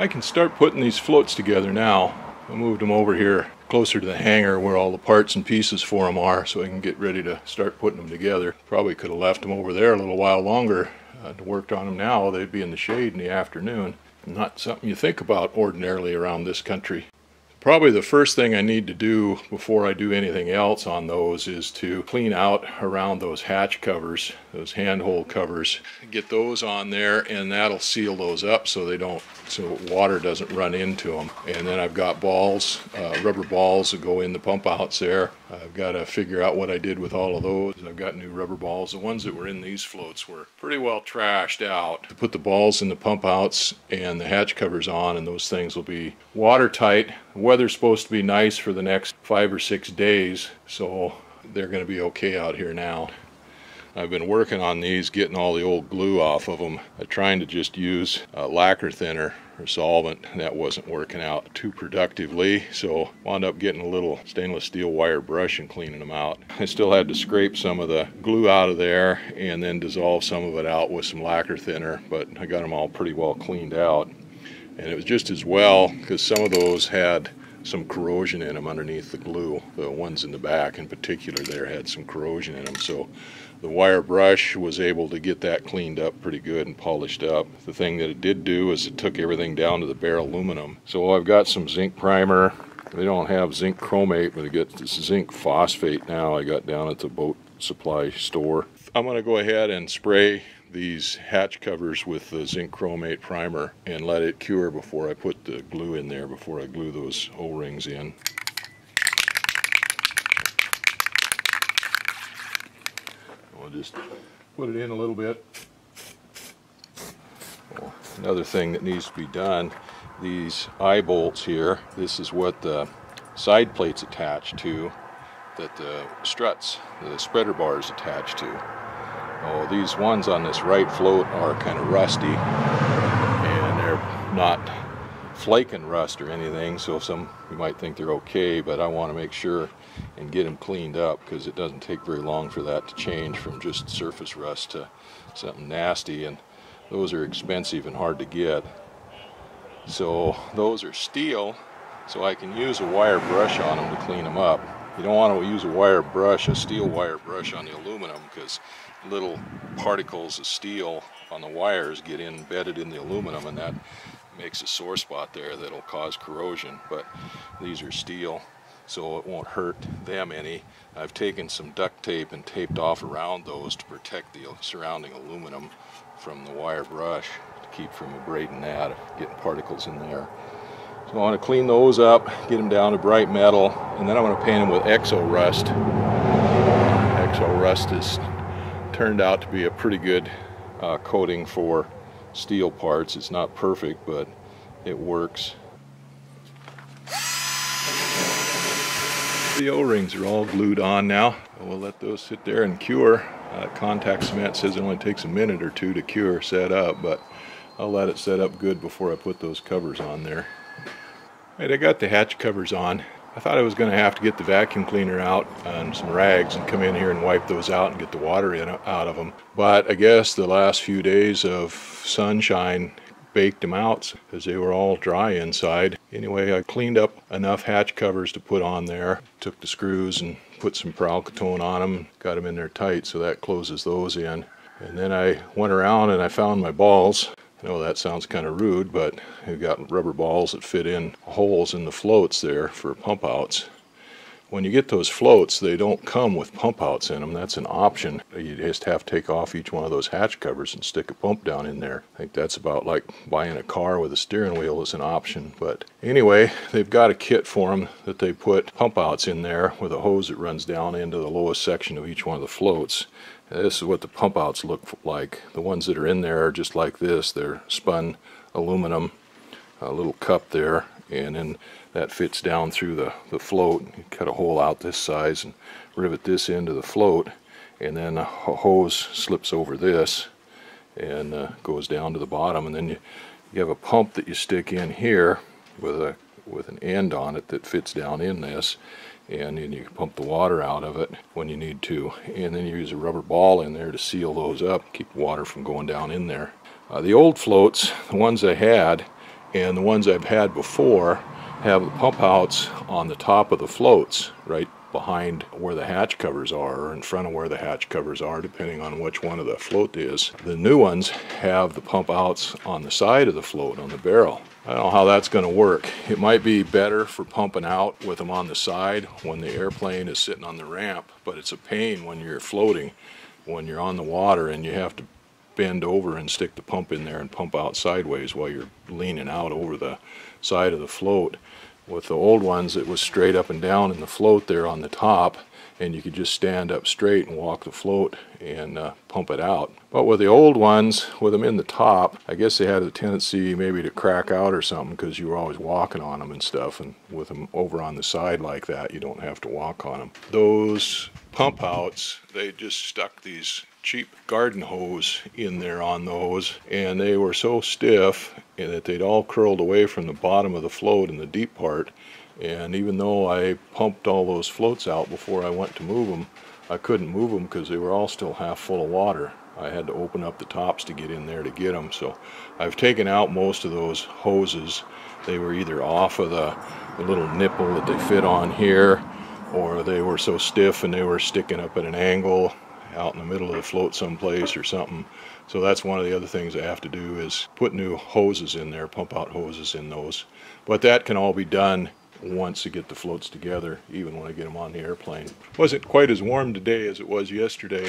I can start putting these floats together now. I moved them over here closer to the hangar where all the parts and pieces for them are, so I can get ready to start putting them together. Probably could have left them over there a little while longer to work on them now. They'd be in the shade in the afternoon. Not something you think about ordinarily around this country. Probably the first thing I need to do before I do anything else on those is to clean out around those hatch covers, those handhold covers. Get those on there, and that'll seal those up so water doesn't run into them. And then I've got balls, rubber balls that go in the pump outs there. I've got to figure out what I did with all of those. I've got new rubber balls. The ones that were in these floats were pretty well trashed out. To put the balls in the pump outs and the hatch covers on, and those things will be watertight. The weather's supposed to be nice for the next 5 or 6 days, so they're going to be okay out here now. I've been working on these, getting all the old glue off of them. I'm trying to just use lacquer thinner or solvent. That wasn't working out too productively, so wound up getting a little stainless steel wire brush and cleaning them out. I still had to scrape some of the glue out of there and then dissolve some of it out with some lacquer thinner, but I got them all pretty well cleaned out. And it was just as well because some of those had some corrosion in them underneath the glue. The ones in the back in particular there had some corrosion in them, so the wire brush was able to get that cleaned up pretty good and polished up. The thing that it did do is it took everything down to the bare aluminum. So I've got some zinc primer. They don't have zinc chromate, but I got this zinc phosphate now I got down at the boat supply store. I'm going to go ahead and spray these hatch covers with the zinc chromate primer and let it cure before I put the glue in there, before I glue those O-rings in. I'll just put it in a little bit. Well, another thing that needs to be done, these eye bolts here, this is what the side plates attach to, that the struts, the spreader bars attach to. Oh, these ones on this right float are kind of rusty, and they're not flaking rust or anything, so you might think they're okay, but I want to make sure and get them cleaned up because it doesn't take very long for that to change from just surface rust to something nasty, and those are expensive and hard to get. So those are steel, so I can use a wire brush on them to clean them up. You don't want to use a steel wire brush on the aluminum, because little particles of steel on the wires get embedded in the aluminum, and that makes a sore spot there that'll cause corrosion. But these are steel, so it won't hurt them any. I've taken some duct tape and taped off around those to protect the surrounding aluminum from the wire brush, to keep from abrading that, getting particles in there. So I want to clean those up, get them down to bright metal, and then I want to paint them with Exo Rust. Exo Rust has turned out to be a pretty good coating for steel parts. It's not perfect, but it works. The O-rings are all glued on now. We'll let those sit there and cure. Contact cement says it only takes a minute or two to cure, set up, but I'll let it set up good before I put those covers on there. Right, I got the hatch covers on. I thought I was going to have to get the vacuum cleaner out and some rags and come in here and wipe those out and get the water out of them. But I guess the last few days of sunshine baked them out because they were all dry inside. Anyway, I cleaned up enough hatch covers to put on there. Took the screws and put some Peralcatone on them, got them in there tight, so that closes those in. And then I went around and I found my balls. I know that sounds kind of rude, but we've got rubber balls that fit in holes in the floats there for pump outs. When you get those floats, they don't come with pump outs in them. That's an option. You just have to take off each one of those hatch covers and stick a pump down in there. I think that's about like buying a car with a steering wheel is an option. But anyway, they've got a kit for them that they put pump outs in there with a hose that runs down into the lowest section of each one of the floats. This is what the pump outs look like. The ones that are in there are just like this. They're spun aluminum, a little cup there, and then that fits down through the float. You cut a hole out this size and rivet this into the float, and then a hose slips over this and goes down to the bottom, and then you have a pump that you stick in here with an end on it that fits down in this, and then you can pump the water out of it when you need to, and then you use a rubber ball in there to seal those up, keep water from going down in there. The old floats, the ones I had And the ones I've had before have the pump outs on the top of the floats, right behind where the hatch covers are, or in front of where the hatch covers are, depending on which one of the float is. The new ones have the pump outs on the side of the float, on the barrel. I don't know how that's going to work. It might be better for pumping out with them on the side when the airplane is sitting on the ramp, but it's a pain when you're floating, when you're on the water and you have to bend over and stick the pump in there and pump out sideways while you're leaning out over the side of the float. With the old ones, it was straight up and down in the float there on the top, and you could just stand up straight and walk the float and pump it out. But with the old ones, with them in the top, I guess they had a tendency maybe to crack out or something because you were always walking on them and stuff, and with them over on the side like that, you don't have to walk on them. Those pump outs, they just stuck these cheap garden hose in there on those, and they were so stiff that they'd all curled away from the bottom of the float in the deep part. And even though I pumped all those floats out before I went to move them, I couldn't move them because they were all still half full of water. I had to open up the tops to get in there to get them. So I've taken out most of those hoses. They were either off of the little nipple that they fit on here, or they were so stiff and they were sticking up at an angle out in the middle of the float someplace or something. So that's one of the other things I have to do, is put new hoses in there, pump out hoses in those. But that can all be done once you get the floats together, even when I get them on the airplane. It wasn't quite as warm today as it was yesterday.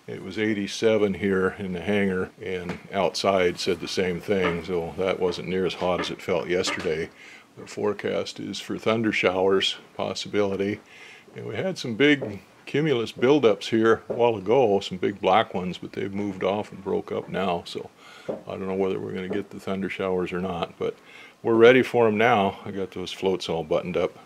It was 87 here in the hangar, and outside said the same thing, so that wasn't near as hot as it felt yesterday. The forecast is for thunder showers, possibility. And we had some big cumulus buildups here a while ago, some big black ones, but they've moved off and broke up now, so I don't know whether we're going to get the thunder showers or not, but we're ready for them now. I got those floats all buttoned up.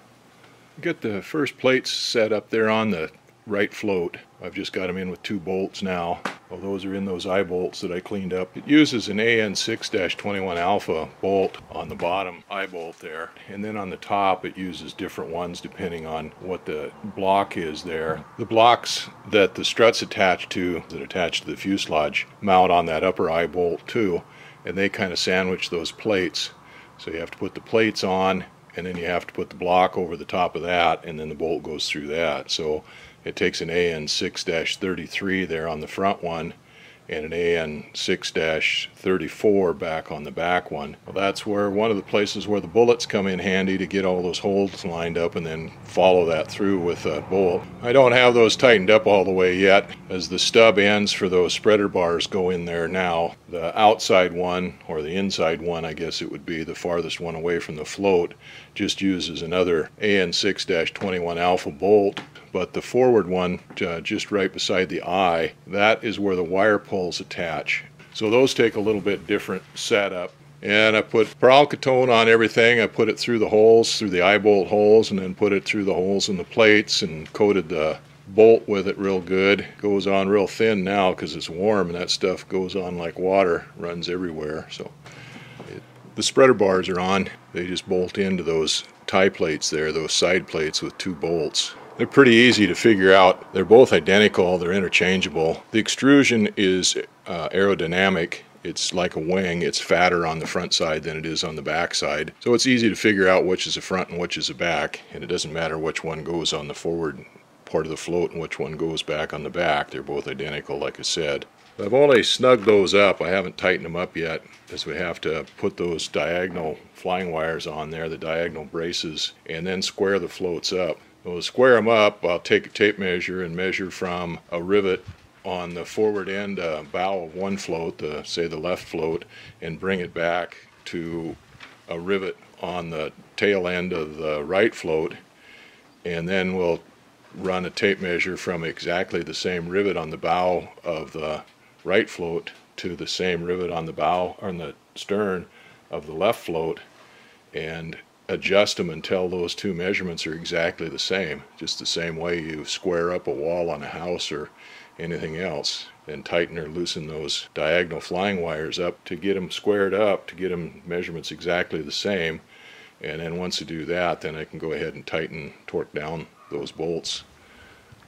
Got the first plates set up there on the right float. I've just got them in with 2 bolts now. Well, those are in those eye bolts that I cleaned up. It uses an AN6-21 alpha bolt on the bottom eye bolt there, and then on the top it uses different ones depending on what the block is there. The blocks that the struts attach to, that attach to the fuselage, mount on that upper eye bolt too, and they kind of sandwich those plates. So you have to put the plates on, and then you have to put the block over the top of that, and then the bolt goes through that. So it takes an AN6-33 there on the front one and an AN6-34 back on the back one. Well, that's where one of the places where the bullets come in handy to get all those holes lined up and then follow that through with a bolt. I don't have those tightened up all the way yet, as the stub ends for those spreader bars go in there now. The outside one, or the inside one I guess it would be, the farthest one away from the float, just uses another AN6-21 alpha bolt. But the forward one, just right beside the eye, that is where the wire pulls attach. So those take a little bit different setup. And I put peralkatone on everything. I put it through the holes, through the eye bolt holes, and then put it through the holes in the plates and coated the bolt with it real good. It goes on real thin now because it's warm, and that stuff goes on like water, runs everywhere. So the spreader bars are on. They just bolt into those tie plates there, those side plates with 2 bolts. They're pretty easy to figure out. They're both identical, they're interchangeable. The extrusion is aerodynamic. It's like a wing. It's fatter on the front side than it is on the back side. So it's easy to figure out which is the front and which is the back, and it doesn't matter which one goes on the forward part of the float and which one goes back on the back. They're both identical, like I said. I've only snugged those up. I haven't tightened them up yet, as we have to put those diagonal flying wires on there, the diagonal braces, and then square the floats up. So to square them up, I'll take a tape measure and measure from a rivet on the forward end bow of one float, say the left float, and bring it back to a rivet on the tail end of the right float, and then we'll run a tape measure from exactly the same rivet on the bow of the right float to the same rivet on the bow, on the stern of the left float, and adjust them until those 2 measurements are exactly the same, just the same way you square up a wall on a house or anything else. Then tighten or loosen those diagonal flying wires up to get them squared up, to get them measurements exactly the same. And then once you do that, then I can go ahead and tighten, torque down those bolts.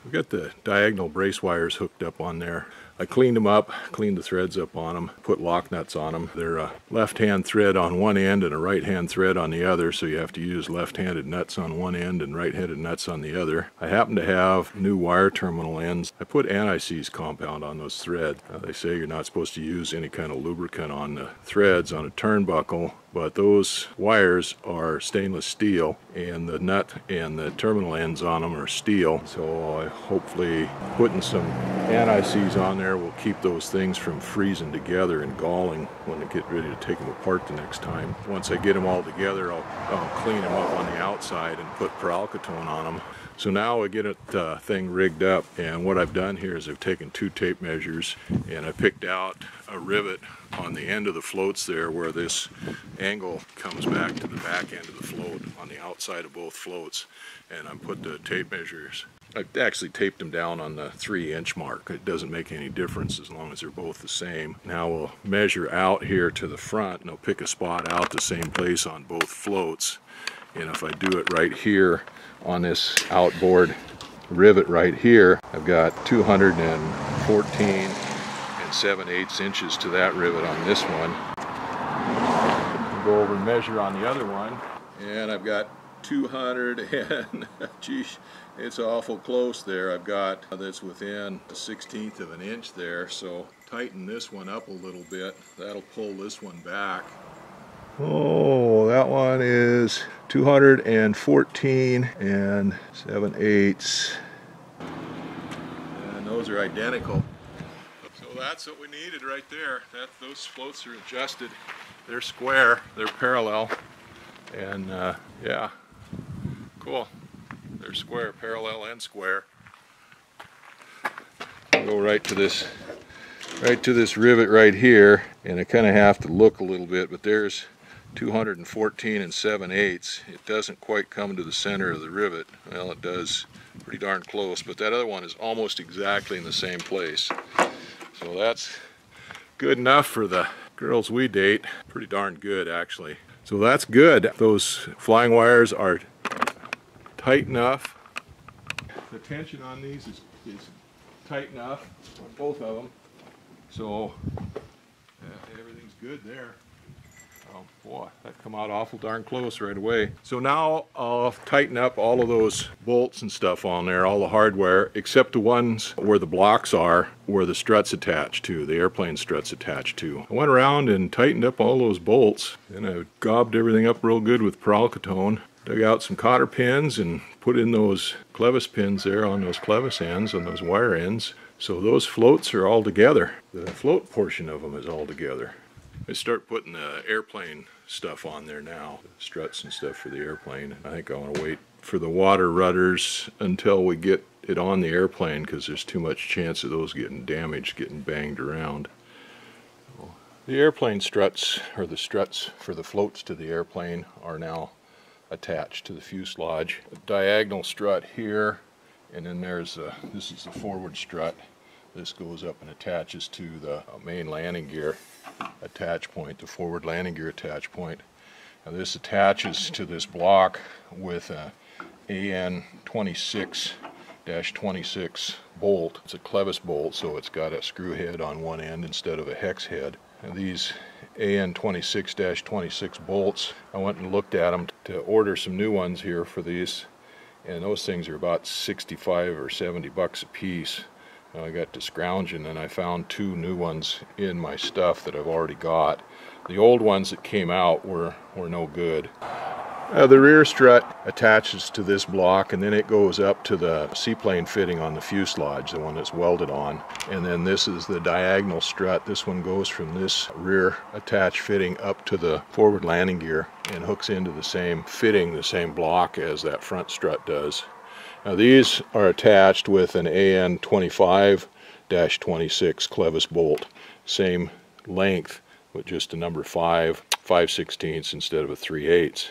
We've got the diagonal brace wires hooked up on there. I cleaned them up, cleaned the threads up on them, put lock nuts on them. They're a left-hand thread on one end and a right-hand thread on the other, so you have to use left-handed nuts on one end and right-handed nuts on the other. I happen to have new wire terminal ends. I put anti-seize compound on those threads. They say you're not supposed to use any kind of lubricant on the threads on a turnbuckle, but those wires are stainless steel and the nut and the terminal ends on them are steel, so hopefully putting some anti-seize on there will keep those things from freezing together and galling when I get ready to take them apart the next time. Once I get them all together, I'll clean them up on the outside and put peralkatone on them. So now I get it thing rigged up, and what I've done here is I've taken 2 tape measures and I picked out a rivet on the end of the floats there where this angle comes back to the back end of the float on the outside of both floats, and I put the tape measures. I've actually taped them down on the 3-inch mark. It doesn't make any difference as long as they're both the same. Now we'll measure out here to the front and I'll pick a spot out the same place on both floats, and if I do it right here on this outboard rivet right here, I've got 214 7/8 inches to that rivet on this one. I'll go over and measure on the other one, and I've got 200 and geez, it's awful close there. I've got that's within the 1/16 of an inch there, so tighten this one up a little bit. That'll pull this one back. Oh, that one is 214 7/8, and those are identical. So that's what we needed right there. Those floats are adjusted. They're square, they're parallel, and yeah, cool. They're square, parallel and square. I'll go right to this rivet right here, and I kind of have to look a little bit, but there's 214 7/8. It doesn't quite come to the center of the rivet. Well, it does pretty darn close, but that other one is almost exactly in the same place. So that's good enough for the girls we date. Pretty darn good, actually. So that's good. Those flying wires are tight enough. The tension on these is tight enough on both of them. So everything's good there. Oh boy, that come out awful darn close right away. So now I'll tighten up all of those bolts and stuff on there, all the hardware, except the ones where the blocks are, where the strut's attached to, the airplane strut's attached to. I went around and tightened up all those bolts, and I gobbed everything up real good with peralkatone. Dug out some cotter pins and put in those clevis pins there on those clevis ends, on those wire ends. So those floats are all together. The float portion of them is all together. I start putting the airplane stuff on there now, the struts and stuff for the airplane. I think I want to wait for the water rudders until we get it on the airplane, because there's too much chance of those getting damaged, getting banged around. The airplane struts, or the struts for the floats to the airplane, are now attached to the fuselage. A diagonal strut here, and then there's this is the forward strut. This goes up and attaches to the main landing gear attach point, the forward landing gear attach point. Now this attaches to this block with a AN 26-26 bolt. It's a clevis bolt, so it's got a screw head on one end instead of a hex head. And these AN 26-26 bolts, I went and looked at them to order some new ones here for these, and those things are about 65 or 70 bucks a piece. I got to scrounging and I found 2 new ones in my stuff that I've already got. The old ones that came out were no good. The rear strut attaches to this block, and then it goes up to the seaplane fitting on the fuselage, the one that's welded on. And then this is the diagonal strut. This one goes from this rear attached fitting up to the forward landing gear and hooks into the same fitting, the same block as that front strut does. Now these are attached with an AN 25-26 clevis bolt. Same length, but just a number 5/16 instead of a 3/8.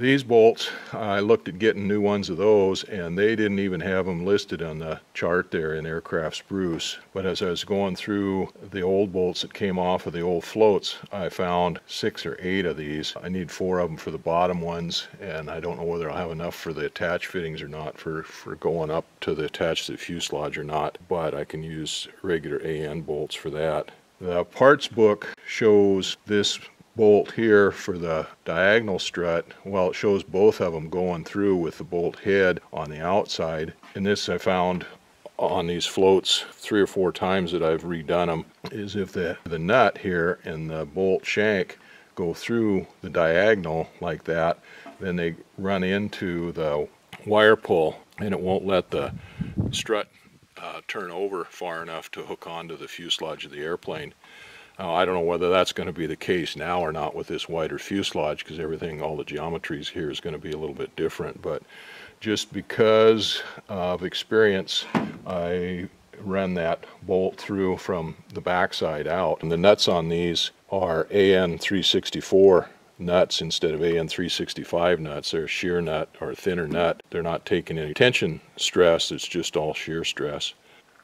These bolts, I looked at getting new ones of those, and they didn't even have them listed on the chart there in Aircraft Spruce. But as I was going through the old bolts that came off of the old floats, I found 6 or 8 of these. I need 4 of them for the bottom ones, and I don't know whether I'll have enough for the attach fittings or not for going up to the attach to the fuselage or not, but I can use regular AN bolts for that. The parts book shows this bolt here for the diagonal strut. Well, it shows both of them going through with the bolt head on the outside. And this I found on these floats 3 or 4 times that I've redone them, is if the nut here and the bolt shank go through the diagonal like that, then they run into the wire pull and it won't let the strut turn over far enough to hook onto the fuselage of the airplane. I don't know whether that's going to be the case now or not with this wider fuselage, because everything, all the geometries here is going to be a little bit different. But just because of experience, I ran that bolt through from the backside out. And the nuts on these are AN 364 nuts instead of AN 365 nuts. They're a shear nut or a thinner nut. They're not taking any tension stress, it's just all shear stress.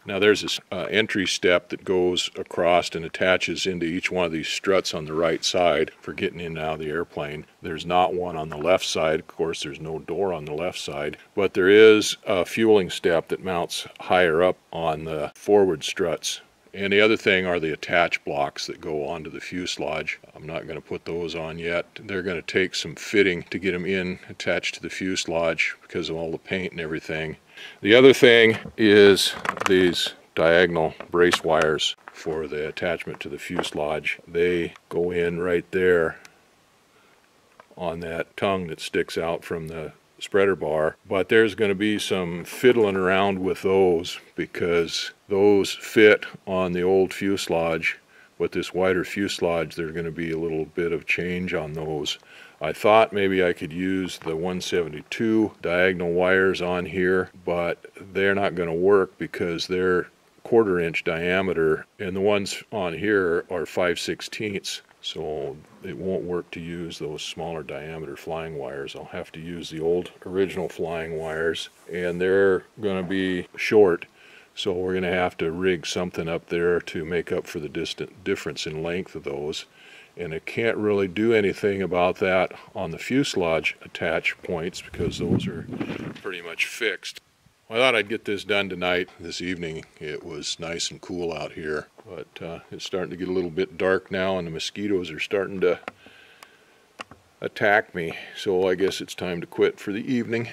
Now there's this entry step that goes across and attaches into each one of these struts on the right side for getting in and out of the airplane. There's not one on the left side. Of course, there's no door on the left side, but there is a fueling step that mounts higher up on the forward struts. And the other thing are the attach blocks that go onto the fuselage. I'm not going to put those on yet. They're going to take some fitting to get them in attached to the fuselage because of all the paint and everything. The other thing is these diagonal brace wires for the attachment to the fuselage. They go in right there on that tongue that sticks out from the spreader bar, but there's going to be some fiddling around with those because those fit on the old fuselage. With this wider fuselage, there's going to be a little bit of change on those. I thought maybe I could use the 172 diagonal wires on here, but they're not going to work because they're 1/4 inch diameter, and the ones on here are 5/16, so it won't work to use those smaller diameter flying wires. I'll have to use the old original flying wires, and they're going to be short, so we're going to have to rig something up there to make up for the difference in length of those. And I can't really do anything about that on the fuselage attach points because those are pretty much fixed. I thought I'd get this done tonight, this evening. It was nice and cool out here, but it's starting to get a little bit dark now and the mosquitoes are starting to attack me, so I guess it's time to quit for the evening.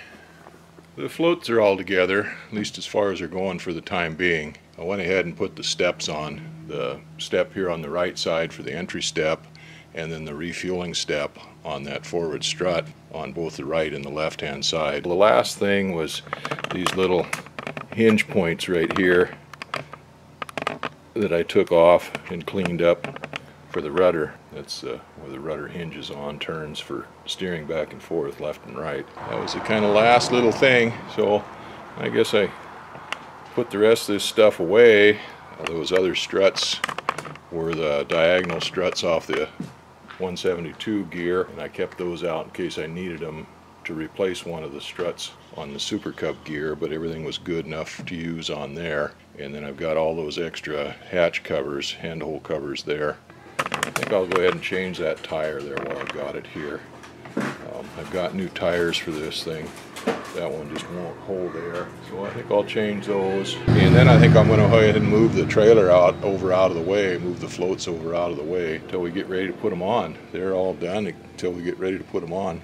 The floats are all together, at least as far as they're going for the time being. I went ahead and put the steps on. The step here on the right side for the entry step, and then the refueling step on that forward strut on both the right and the left hand side. The last thing was these little hinge points right here that I took off and cleaned up for the rudder. That's where the rudder hinges on, turns for steering back and forth, left and right. That was the kind of last little thing, so I guess I put the rest of this stuff away. Those other struts were the diagonal struts off the 172 gear, and I kept those out in case I needed them to replace one of the struts on the Supercub gear, but everything was good enough to use on there. And then I've got all those extra hatch covers, handhole covers there. I think I'll go ahead and change that tire there while I've got it here. I've got new tires for this thing. That one just won't hold air, so I think I'll change those. And then I think I'm going to go ahead and move the trailer over out of the way, move the floats over out of the way until we get ready to put them on. They're all done until we get ready to put them on.